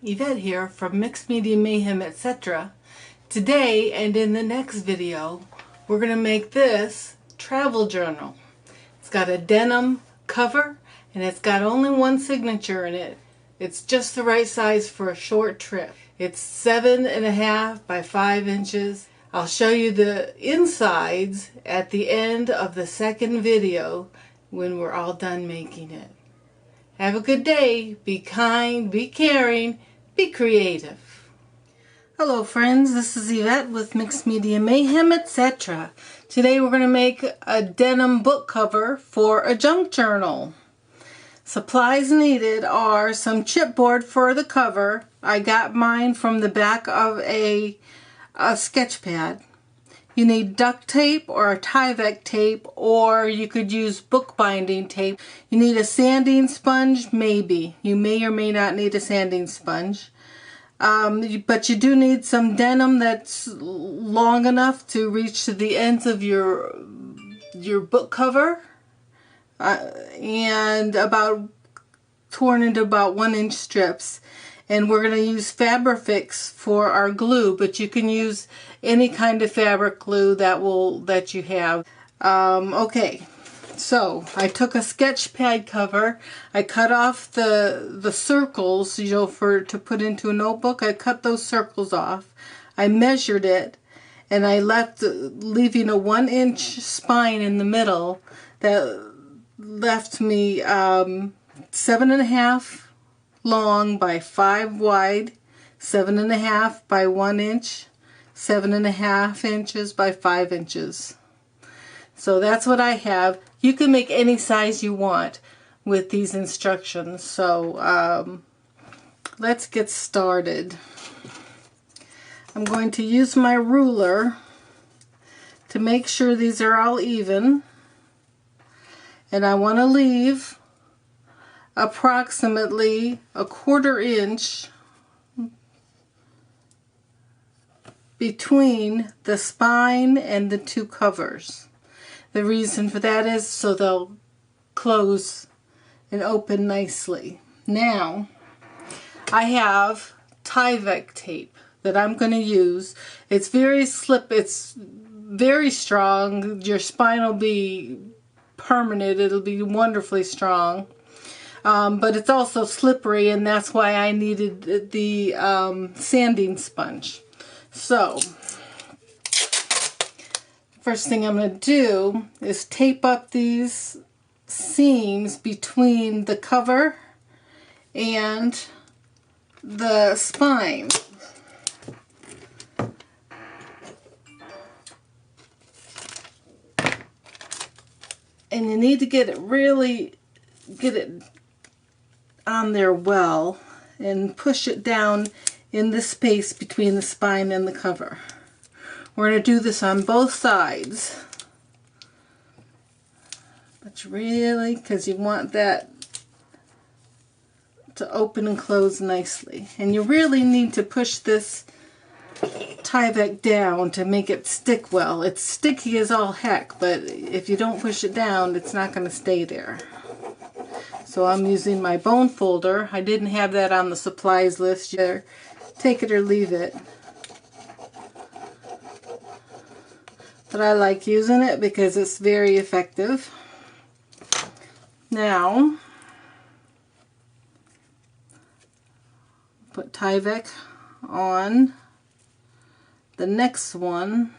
Yvette here from Mixed Media Mayhem, etc. Today and in the next video, we're going to make this travel journal. It's got a denim cover and it's got only one signature in it. It's just the right size for a short trip. It's 7.5 by 5 inches. I'll show you the insides at the end of the second video when we're all done making it. Have a good day. Be kind, be caring, be creative. Hello friends, this is Yvette with Mixed Media Mayhem, etc. Today we're going to make a denim book cover for a junk journal. Supplies needed are some chipboard for the cover. I got mine from the back of a sketch pad. You need duct tape or a Tyvek tape, or you could use bookbinding tape. You need a sanding sponge, maybe. You may or may not need a sanding sponge. But you do need some denim that's long enough to reach to the ends of your book cover. And about torn into about 1-inch strips. And we're going to use Fabrifix for our glue, but you can use any kind of fabric glue that you have. Okay, so I took a sketch pad cover. I cut off the circles, to put into a notebook. I cut those circles off. I measured it, and I leaving a 1-inch spine in the middle that left me 7.5 long by 5 wide, 7.5 by 1 inch, 7.5 inches by 5 inches. So that's what I have. You can make any size you want with these instructions. So let's get started. I'm going to use my ruler to make sure these are all even. And I want to leave approximately a 1/4 inch between the spine and the two covers. The reason for that is so they'll close and open nicely. Now, I have Tyvek tape that I'm going to use. It's very it's very strong. Your spine will be permanent. It'll be wonderfully strong. But it's also slippery, and that's why I needed the sanding sponge. So, first thing I'm going to do is tape up these seams between the cover and the spine. And you need to get it on there well and push it down in the space between the spine and the cover. We're going to do this on both sides, but really, because you want that to open and close nicely, and you really need to push this Tyvek down to make it stick well. It's sticky as all heck, but if you don't push it down, it's not going to stay there. So I'm using my bone folder. I didn't have that on the supplies list. Either take it or leave it. But I like using it because it's very effective. Now, put Tyvek on the next one.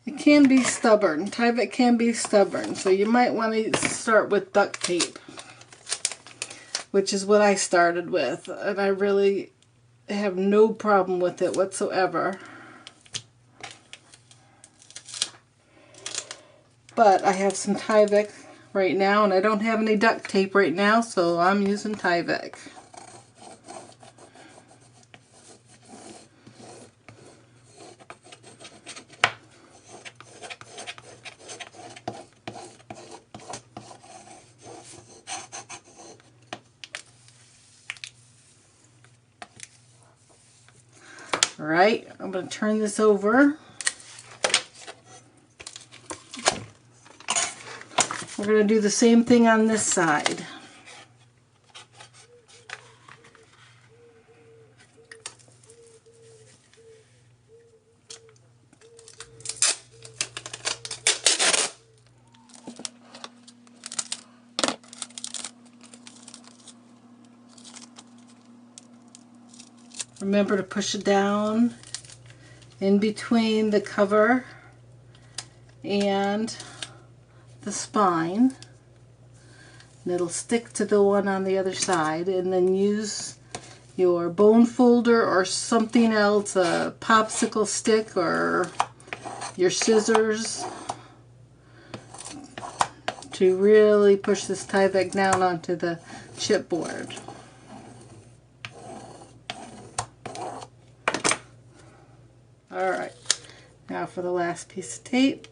It can be stubborn. Tyvek can be stubborn, so you might want to start with duct tape, which is what I started with, and I really have no problem with it whatsoever. But I have some Tyvek right now, and I don't have any duct tape right now, so I'm using Tyvek. Alright, I'm going to turn this over. We're going to do the same thing on this side. Remember to push it down in between the cover and the spine. And it'll stick to the one on the other side, and then use your bone folder or something else, a popsicle stick or your scissors, to really push this Tyvek down onto the chipboard. Alright, now for the last piece of tape.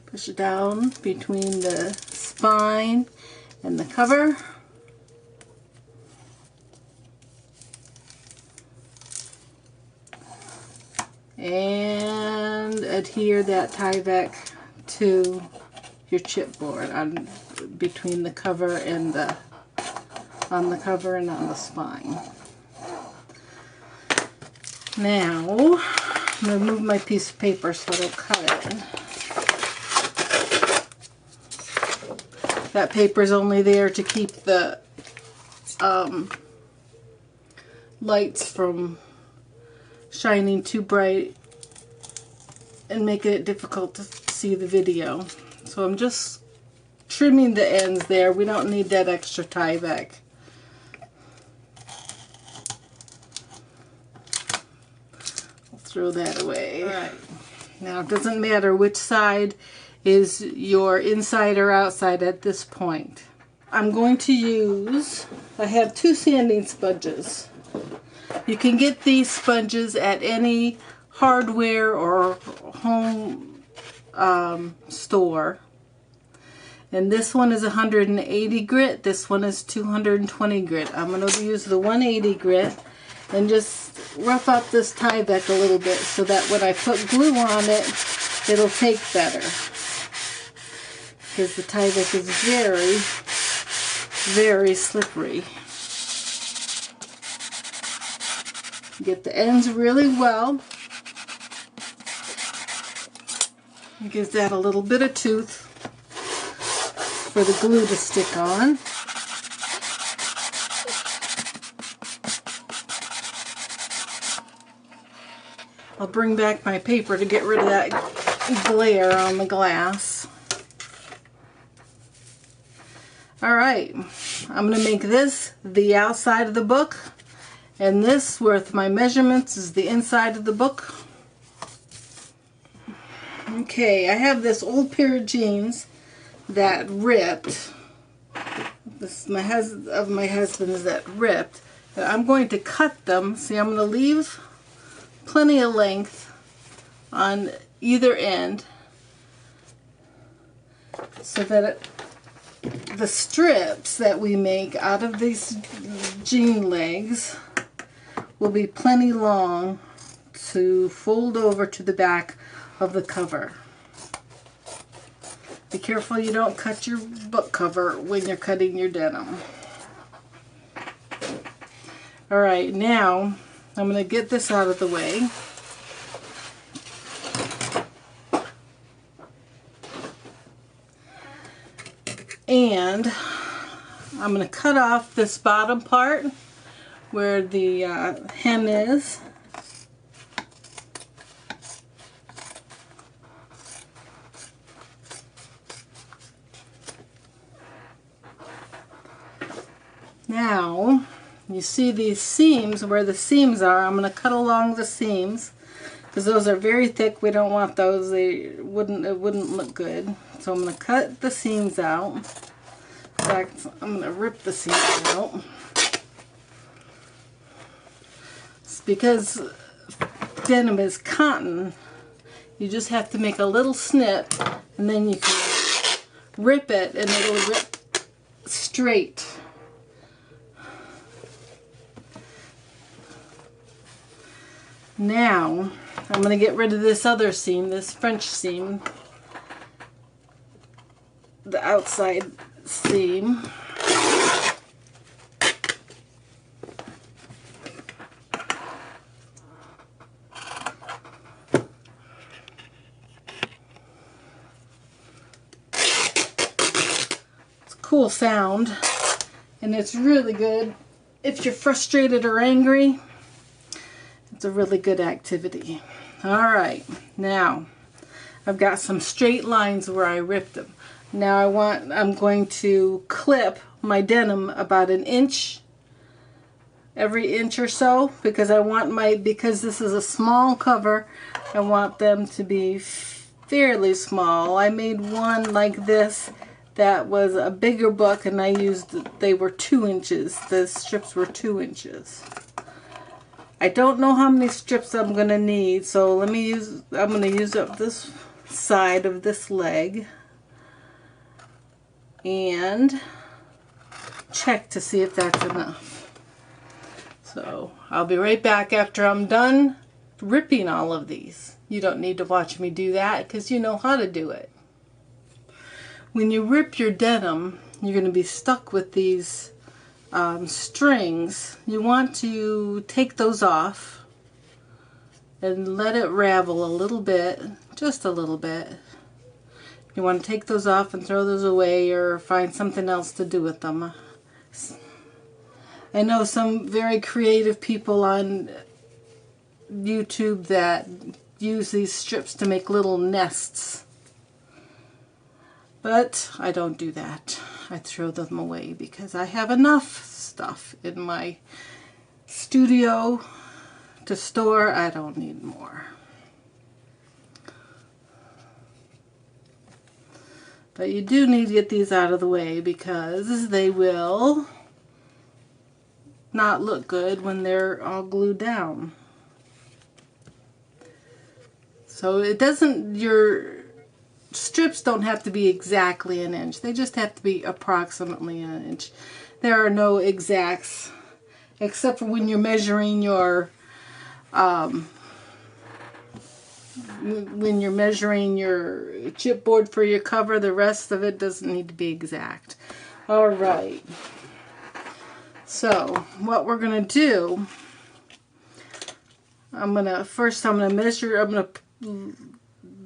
Push it down between the spine and the cover. And adhere that Tyvek to your chipboard on between the cover and the on the cover and on the spine. Now I'm going to move my piece of paper so it'll cut it. That paper is only there to keep the lights from shining too bright and making it difficult to see the video. So I'm just trimming the ends there. We don't need that extra Tyvek. I'll throw that away. All right. Now it doesn't matter which side is your inside or outside at this point. I'm going to use, I have 2 sanding sponges. You can get these sponges at any hardware or home store. And this one is 180 grit, this one is 220 grit. I'm going to use the 180 grit and just rough up this Tyvek a little bit so that when I put glue on it, it'll take better. Because the Tyvek is very, very slippery. Get the ends really well. It gives that a little bit of tooth for the glue to stick on. I'll bring back my paper to get rid of that glare on the glass. Alright, I'm going to make this the outside of the book, and this, with my measurements, is the inside of the book. Okay, I have this old pair of jeans that ripped. This is my husband's that ripped. And I'm going to cut them. See, I'm going to leave plenty of length on either end so that the strips that we make out of these jean legs will be plenty long to fold over to the back of the cover. Be careful you don't cut your book cover when you're cutting your denim. Alright, now I'm going to get this out of the way. And I'm going to cut off this bottom part where the hem is. Now, you see these seams, where the seams are, I'm going to cut along the seams because those are very thick. We don't want those. It wouldn't look good. So I'm going to cut the seams out. In fact, I'm going to rip the seams out. It's because denim is cotton. You just have to make a little snip and then you can rip it and it'll rip straight. Now, I'm going to get rid of this other seam, this French seam, the outside seam. It's a cool sound, and it's really good if you're frustrated or angry. It's a really good activity. Alright, now I've got some straight lines where I ripped them. Now I'm going to clip my denim about an inch, every inch or so, because because this is a small cover, I want them to be fairly small. I made one like this that was a bigger book, and they were 2 inches. The strips were 2 inches. I don't know how many strips I'm going to need, so I'm going to use up this side of this leg and check to see if that's enough. So I'll be right back after I'm done ripping all of these. You don't need to watch me do that because you know how to do it. When you rip your denim, you're going to be stuck with these strings. You want to take those off and let it ravel a little bit, just a little bit. You want to take those off and throw those away or find something else to do with them. I know some very creative people on YouTube that use these strips to make little nests. But I don't do that. I throw them away because I have enough stuff in my studio to store. I don't need more. But you do need to get these out of the way because they will not look good when they're all glued down. So your strips don't have to be exactly an inch. They just have to be approximately an inch. There are no exacts, except for when you're measuring your chipboard for your cover. The rest of it doesn't need to be exact. All right. So what we're gonna do, I'm gonna measure. I'm gonna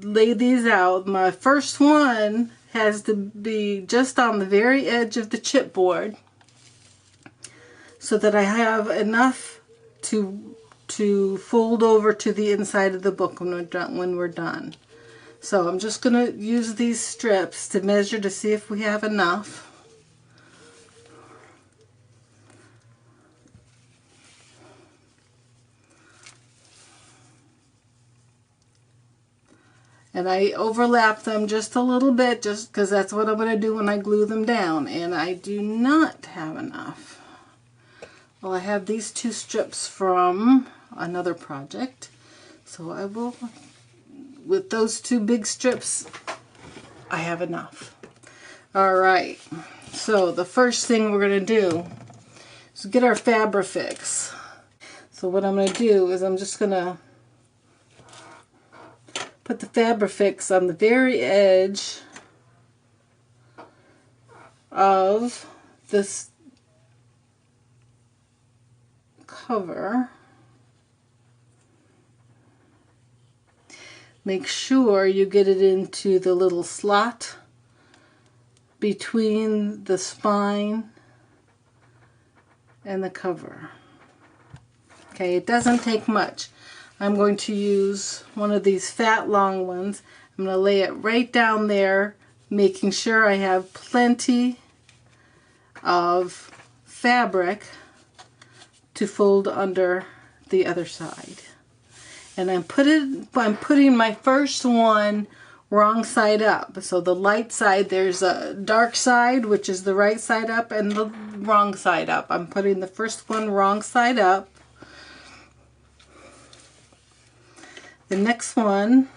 lay these out. My first one has to be just on the very edge of the chipboard so that I have enough to fold over to the inside of the book when we're done. So I'm just going to use these strips to measure to see if we have enough. And I overlap them just a little bit, just because that's what I'm going to do when I glue them down. And I do not have enough. Well, I have these 2 strips from another project. So I will, with those 2 big strips, I have enough. Alright, so the first thing we're going to do is get our Fabrifix. So what I'm going to do is I'm just going to put the Fabrifix on the very edge of this cover. Make sure you get it into the little slot between the spine and the cover. Okay, it doesn't take much. I'm going to use one of these fat long ones. I'm going to lay it right down there, making sure I have plenty of fabric to fold under the other side. And I'm putting my first one wrong side up. So the light side, there's a dark side, which is the right side up, and the wrong side up. I'm putting the first one wrong side up. The next one,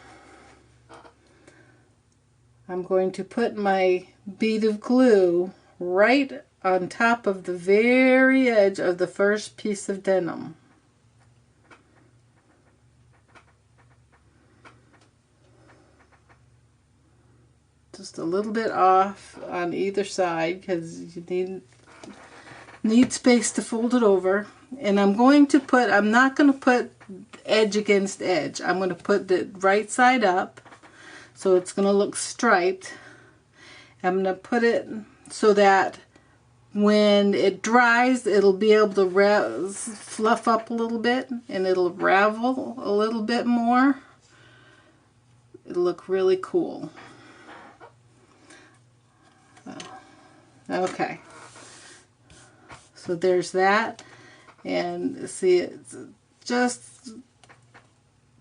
I'm going to put my bead of glue right on top of the very edge of the first piece of denim. just a little bit off on either side because you need space to fold it over. And I'm not going to put edge against edge. I'm going to put the right side up so it's going to look striped. I'm going to put it so that when it dries, it'll be able to fluff up a little bit and it'll ravel a little bit more. It'll look really cool. Okay. So there's that. And see, it's just,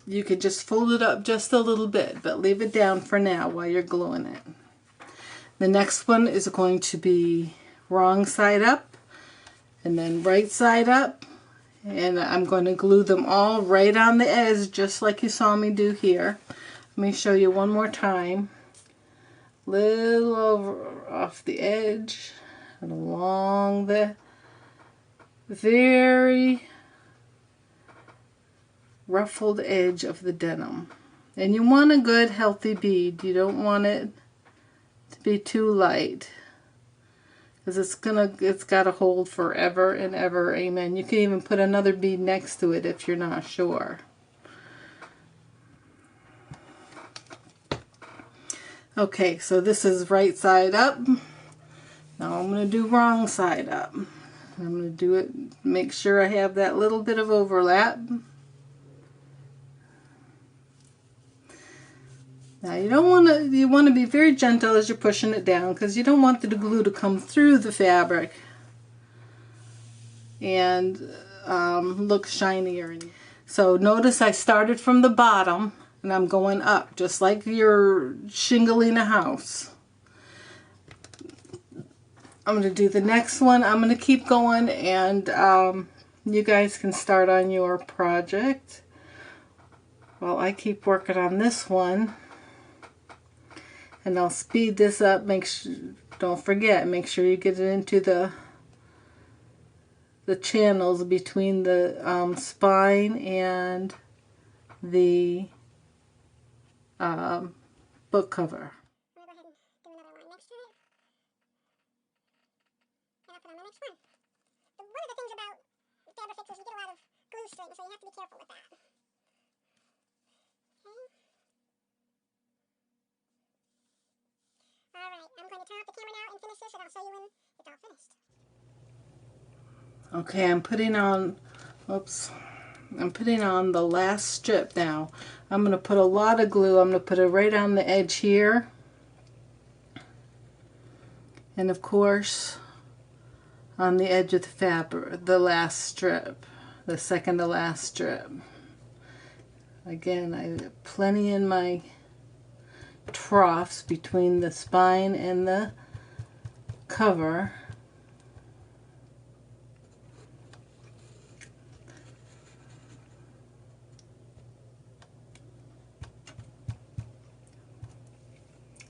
you could just fold it up just a little bit, but leave it down for now while you're gluing it. The next one is going to be wrong side up and then right side up, and I'm going to glue them all right on the edge just like you saw me do here. Let me show you one more time. Little over off the edge and along the very ruffled edge of the denim. And you want a good healthy bead. You don't want it to be too light, because it's got to hold forever and ever. Amen. You can even put another bead next to it if you're not sure. Okay, so this is right side up. Now I'm going to do wrong side up. I'm going to do it, make sure I have that little bit of overlap. Now you want to be very gentle as you're pushing it down, because you don't want the glue to come through the fabric and look shinier. So notice I started from the bottom and I'm going up, just like you're shingling a house. I'm going to do the next one. I'm going to keep going, and you guys can start on your project while I keep working on this one. And I'll speed this up. Don't forget, make sure you get it into the channels between the spine and the book cover. So you have to be careful with that. Okay. Alright, I'm going to turn off the camera now and finish this, and I'll show you when it's all finished. Okay, I'm putting on the last strip now. I'm going to put a lot of glue. I'm going to put it right on the edge here. And of course, on the edge of the fabric, the last strip. The second to last strip. Again, I have plenty in my troughs between the spine and the cover.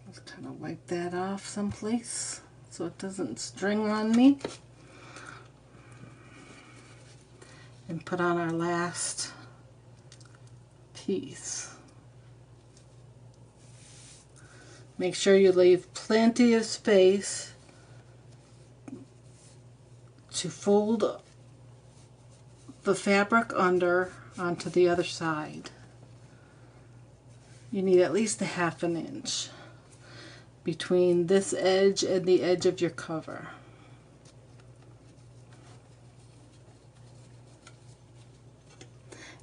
Just kind of wipe that off someplace so it doesn't string on me. And put on our last piece. Make sure you leave plenty of space to fold the fabric under onto the other side. You need at least a ½ inch between this edge and the edge of your cover.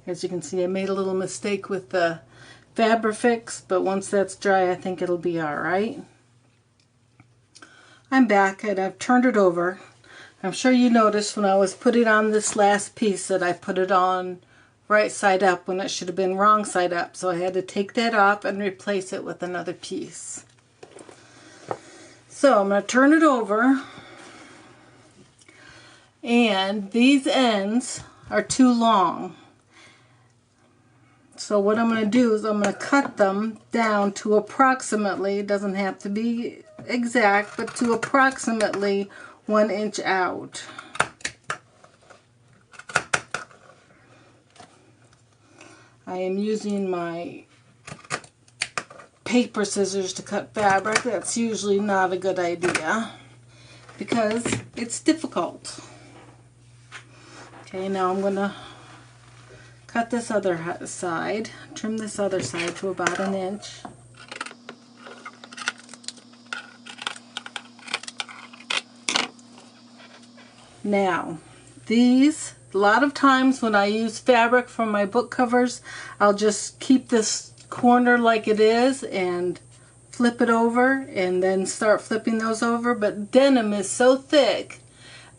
As you can see, I made a little mistake with the Fabrifix, but once that's dry, I think it'll be alright. I'm back and I've turned it over. I'm sure you noticed when I was putting on this last piece that I put it on right side up when it should have been wrong side up. So I had to take that off and replace it with another piece. So I'm going to turn it over. And these ends are too long. So what I'm going to do is I'm going to cut them down to approximately, it doesn't have to be exact, but to approximately 1 inch out. I am using my paper scissors to cut fabric. That's usually not a good idea because it's difficult. Okay, now I'm going to cut this other side, trim this other side to about 1 inch. Now, these, a lot of times when I use fabric for my book covers, I'll just keep this corner like it is and flip it over and then start flipping those over. But denim is so thick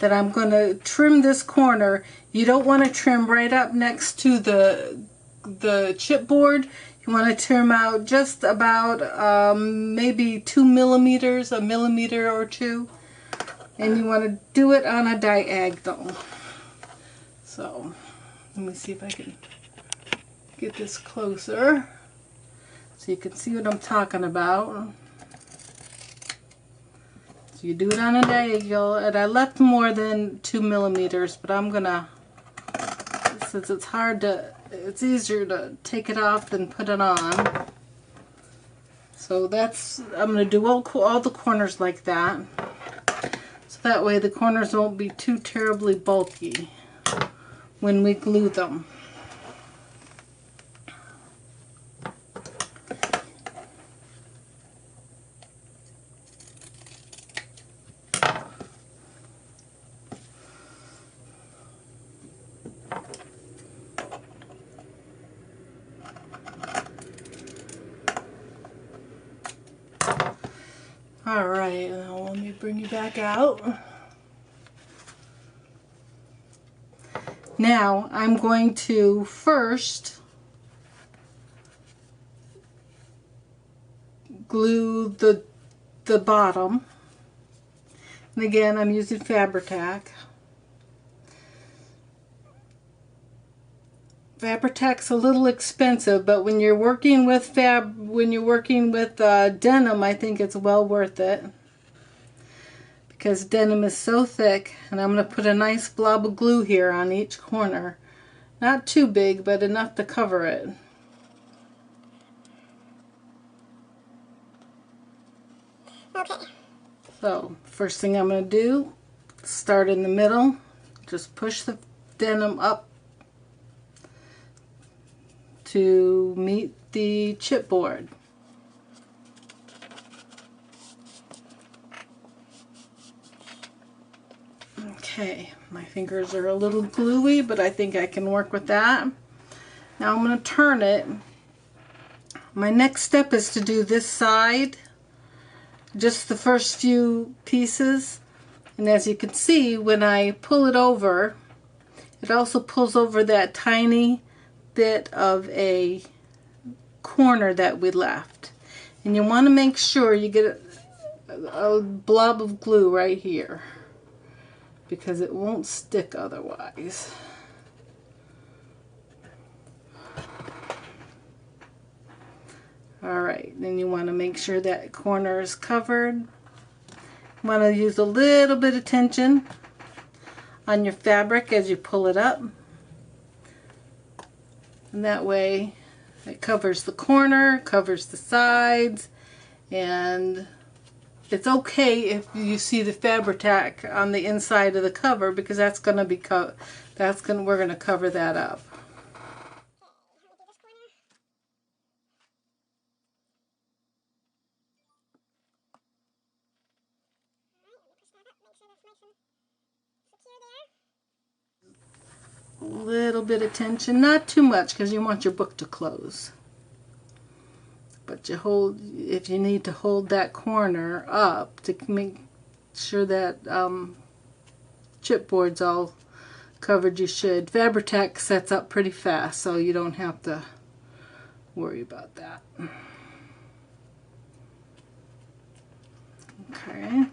that I'm going to trim this corner. You don't want to trim right up next to the chipboard. You want to trim out just about maybe 2 millimeters, a millimeter or two. And you want to do it on a diagonal. So, let me see if I can get this closer so you can see what I'm talking about. So you do it on a diagonal, and I left more than 2 millimeters, but I'm gonna, since it's hard to, it's easier to take it off than put it on. So that's, I'm gonna do all the corners like that. So that way the corners won't be too terribly bulky when we glue them. Alright, now let me bring you back out. Now I'm going to first glue the bottom. And again, I'm using Fabri-Tac. Fabri-Tac's a little expensive, but when you're working with denim, I think it's well worth it. Because denim is so thick, and I'm going to put a nice blob of glue here on each corner. Not too big, but enough to cover it. Okay. So, first thing I'm going to do, start in the middle. Just push the denim up to meet the chipboard. Okay, my fingers are a little gluey, but I think I can work with that. Now I'm going to turn it. My next step is to do this side, just the first few pieces. And as you can see, when I pull it over, it also pulls over that tiny bit of a corner that we left. And you want to make sure you get a blob of glue right here, because it won't stick otherwise. Alright, then you want to make sure that corner is covered. You want to use a little bit of tension on your fabric as you pull it up. And that way it covers the corner, covers the sides, and it's okay if you see the Fabri-Tac on the inside of the cover, because that's going to be we're going to cover that up. A little bit of tension, not too much, because you want your book to close. But if you need to hold that corner up to make sure that chipboard's all covered, you should. Fabri-Tac sets up pretty fast, so you don't have to worry about that. Okay.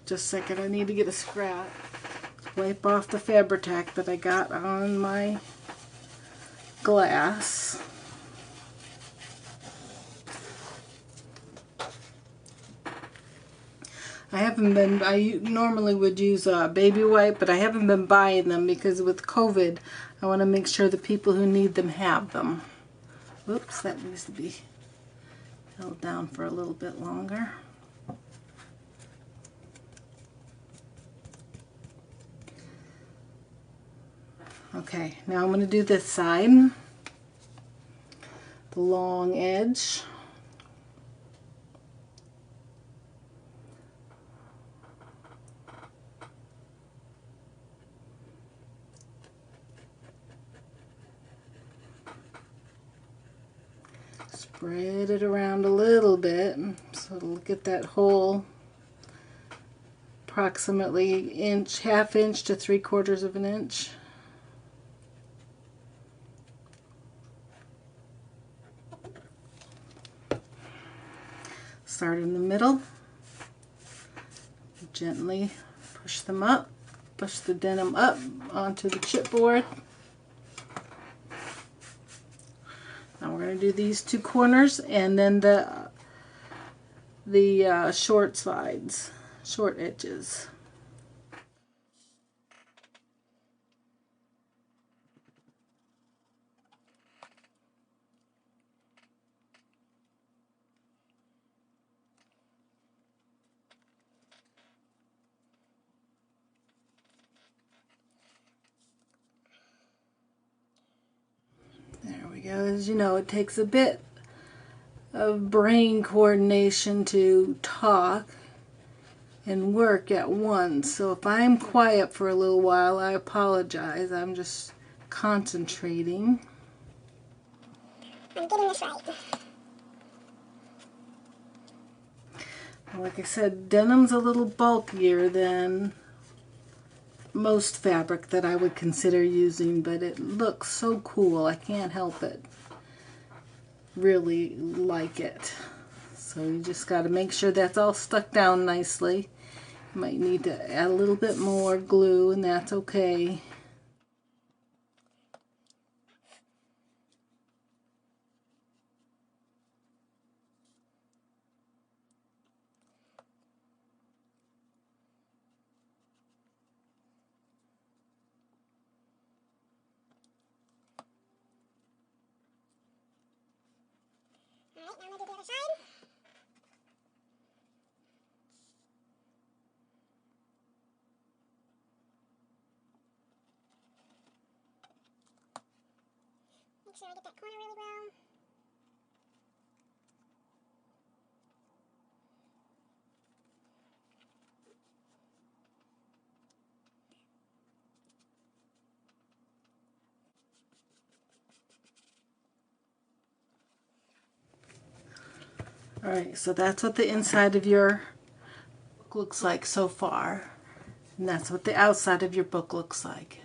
Just a second, I need to get a scrap. Wipe off the Fabri-Tac that I got on my glass. I normally would use a baby wipe, but I haven't been buying them because with COVID, I want to make sure the people who need them have them. Oops, that needs to be held down for a little bit longer. Okay, now I'm going to do this side, the long edge. Spread it around a little bit so it'll get that hole approximately inch, half inch to 3/4 of an inch. Start in the middle, gently push them up, push the denim up onto the chipboard. Now we're going to do these two corners and then the short sides, short edges. There we go. As you know, it takes a bit of brain coordination to talk and work at once. So if I'm quiet for a little while, I apologize. I'm just concentrating. I'm getting this right. Like I said, denim's a little bulkier than most fabric that I would consider using, but it looks so cool. I can't help it. Really like it. So you just got to make sure that's all stuck down nicely. You might need to add a little bit more glue, and that's okay. Alright, now I'm going to do the other side. Make sure I get that corner really well. Alright, so that's what the inside of your book looks like so far. And that's what the outside of your book looks like.